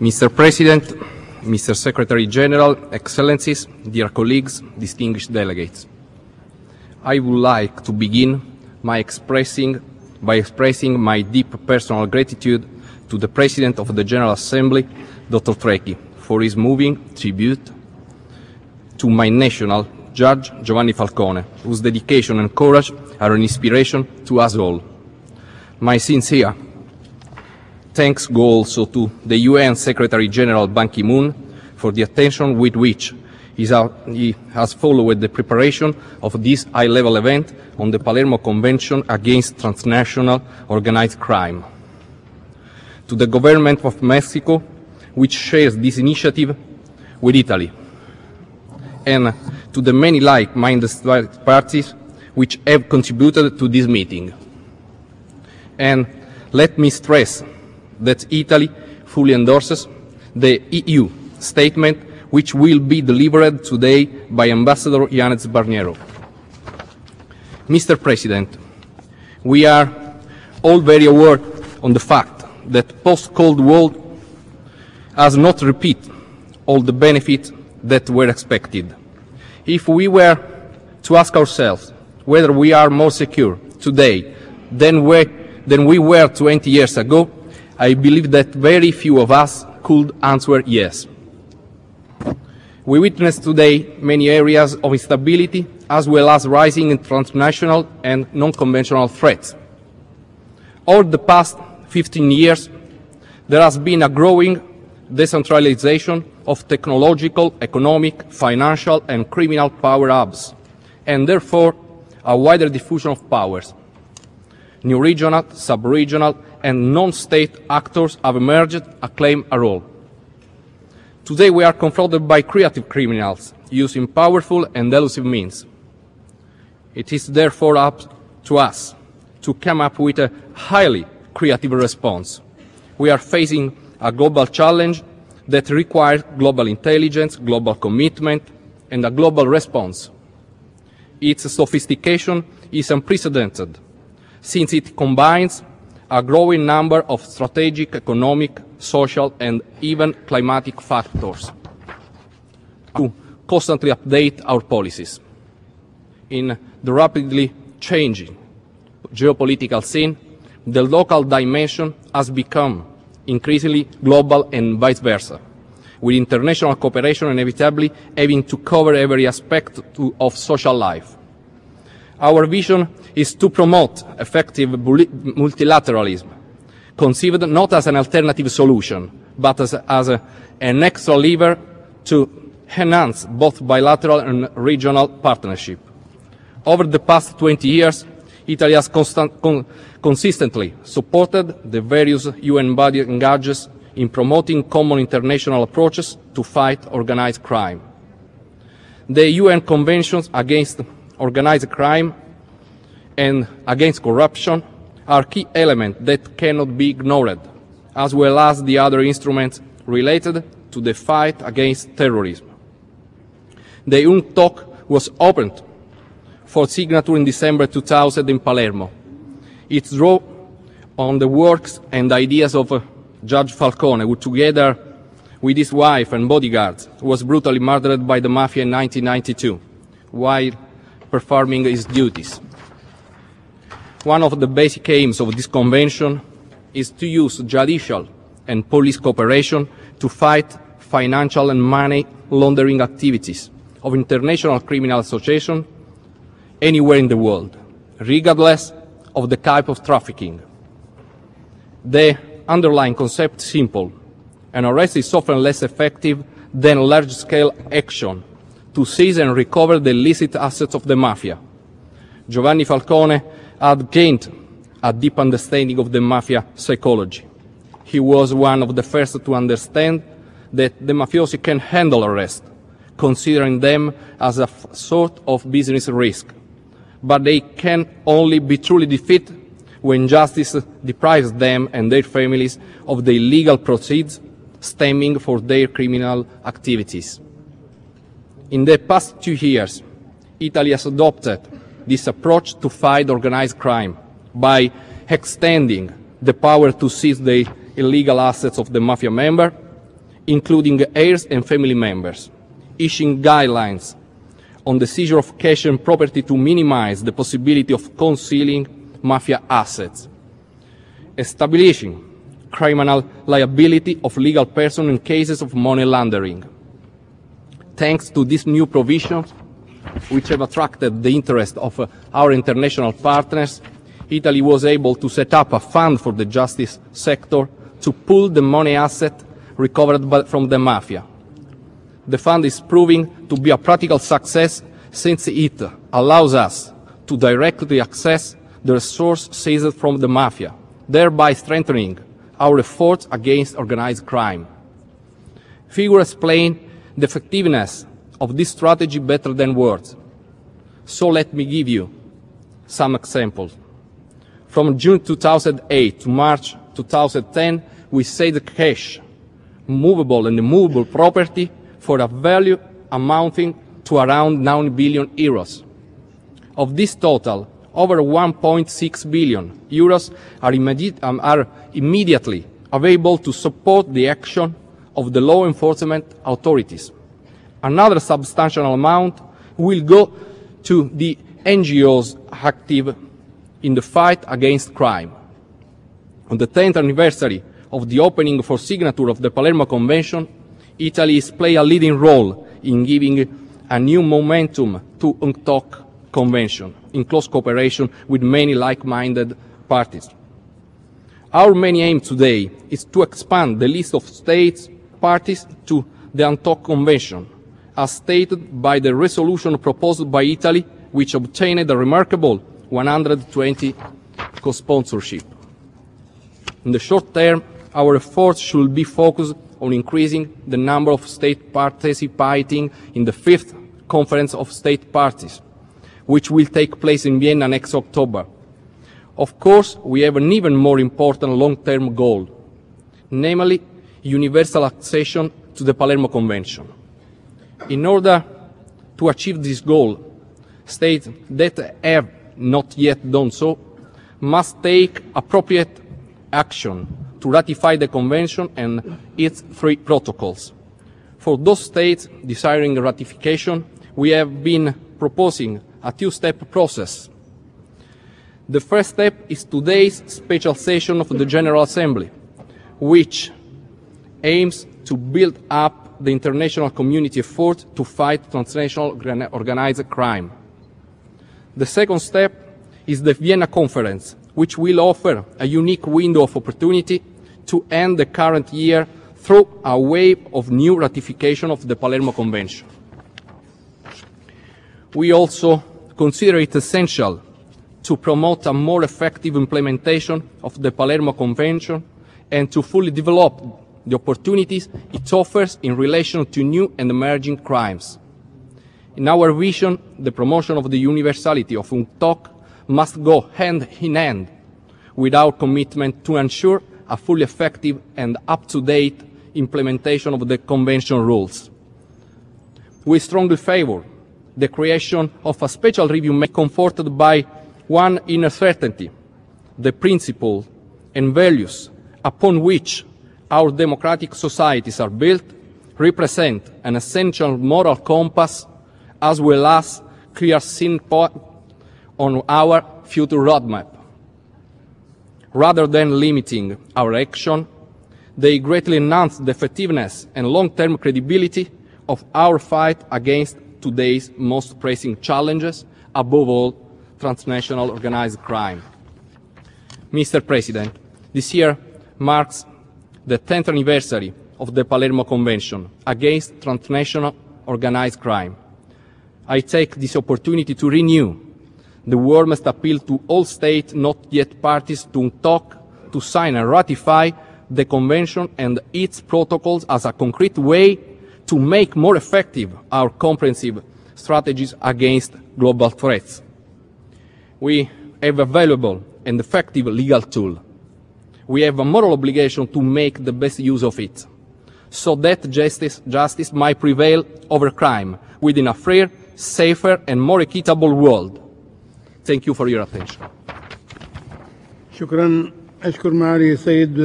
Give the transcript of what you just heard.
Mr. President, Mr. Secretary General, Excellencies, dear colleagues, distinguished delegates. I would like to begin by expressing my deep personal gratitude to the President of the General Assembly, Dr. Trecchi, for his moving tribute to my national Judge Giovanni Falcone, whose dedication and courage are an inspiration to us all. My sincere thanks go also to the UN Secretary General Ban Ki-moon for the attention with which he has followed the preparation of this high-level event on the Palermo Convention against transnational organized crime. To the government of Mexico, which shares this initiative with Italy, and to the many like-minded parties which have contributed to this meeting. And let me stress that Italy fully endorses the EU statement which will be delivered today by Ambassador Janez Barniero. Mr. President, we are all very aware on the fact that post-Cold War has not repeated all the benefits that were expected. If we were to ask ourselves whether we are more secure today than we were 20 years ago, I believe that very few of us could answer yes. We witness today many areas of instability as well as rising transnational and non-conventional threats. Over the past 15 years, there has been a growing decentralization of technological, economic, financial and criminal power hubs, and therefore a wider diffusion of powers. New regional, sub-regional and non-state actors have emerged and claim a role. Today we are confronted by creative criminals using powerful and elusive means. It is therefore up to us to come up with a highly creative response. We are facing a global challenge that requires global intelligence, global commitment and a global response. Its sophistication is unprecedented, since it combines a growing number of strategic, economic, social and even climatic factors to constantly update our policies. In the rapidly changing geopolitical scene, the local dimension has become increasingly global and vice versa, with international cooperation inevitably having to cover every aspect of social life. Our vision is to promote effective multilateralism, conceived not as an alternative solution, but as an extra lever to enhance both bilateral and regional partnership. Over the past 20 years, Italy has consistently supported the various UN bodies engaged in promoting common international approaches to fight organized crime. The UN Conventions against organized crime and against corruption are key elements that cannot be ignored, as well as the other instruments related to the fight against terrorism. The UNCTOC was opened for signature in December 2000 in Palermo. It drew on the works and ideas of Judge Falcone, who together with his wife and bodyguards was brutally murdered by the mafia in 1992 while performing his duties. One of the basic aims of this convention is to use judicial and police cooperation to fight financial and money laundering activities of international criminal associations anywhere in the world, regardless of the type of trafficking. The underlying concept is simple. An arrest is often less effective than large-scale action to seize and recover the illicit assets of the mafia. Giovanni Falcone had gained a deep understanding of the mafia psychology. He was one of the first to understand that the mafiosi can handle arrest, considering them as a sort of business risk. But they can only be truly defeated when justice deprives them and their families of the illegal proceeds stemming from their criminal activities. In the past 2 years, Italy has adopted this approach to fight organized crime by extending the power to seize the illegal assets of the mafia member including heirs and family members, issuing guidelines on the seizure of cash and property to minimize the possibility of concealing mafia assets, establishing criminal liability of legal persons in cases of money laundering. Thanks to these new provisions, which have attracted the interest of our international partners, Italy was able to set up a fund for the justice sector to pool the money asset recovered from the mafia. The fund is proving to be a practical success since it allows us to directly access the resource seized from the mafia, thereby strengthening our efforts against organized crime. Figures explain the effectiveness of this strategy better than words. So let me give you some examples. From June 2008 to March 2010, we seized cash, movable and immovable property for a value amounting to around 9 billion euros. Of this total, over 1.6 billion euros are immediately available to support the action of the law enforcement authorities. Another substantial amount will go to the NGOs active in the fight against crime. On the 10th anniversary of the opening for signature of the Palermo Convention, Italy is playing a leading role in giving a new momentum to UNCTOC Convention, in close cooperation with many like-minded parties. Our main aim today is to expand the list of states parties to the UNCTOC Convention, as stated by the resolution proposed by Italy, which obtained a remarkable 120 co-sponsorship. In the short term, our efforts should be focused on increasing the number of states participating in the 5th Conference of State Parties, which will take place in Vienna next October. Of course, we have an even more important long-term goal, namely universal accession to the Palermo Convention. In order to achieve this goal, states that have not yet done so must take appropriate action to ratify the Convention and its 3 protocols. For those states desiring ratification, we have been proposing a 2-step process. The first step is today's special session of the General Assembly, which aims to build up the international community effort to fight transnational organized crime. The second step is the Vienna Conference, which will offer a unique window of opportunity to end the current year through a wave of new ratification of the Palermo Convention. We also consider it essential to promote a more effective implementation of the Palermo Convention and to fully develop the opportunities it offers in relation to new and emerging crimes. In our vision, the promotion of the universality of UNCTOC must go hand in hand with our commitment to ensure a fully effective and up-to-date implementation of the Convention rules. We strongly favor the creation of a special review mechanism comforted by one inner certainty: the principles and values upon which our democratic societies are built represent an essential moral compass as well as clear signposts on our future roadmap. Rather than limiting our action, they greatly enhance the effectiveness and long-term credibility of our fight against today's most pressing challenges, above all, transnational organized crime. Mr. President, this year marks the 10th anniversary of the Palermo Convention against transnational organized crime. I take this opportunity to renew the warmest appeal to all states not yet parties to UNCTOC to sign and ratify the Convention and its protocols as a concrete way to make more effective our comprehensive strategies against global threats. We have a valuable and effective legal tool. We have a moral obligation to make the best use of it, so that justice might prevail over crime within a freer, safer and more equitable world. Thank you for your attention. شكرا. أشكر معالي السيد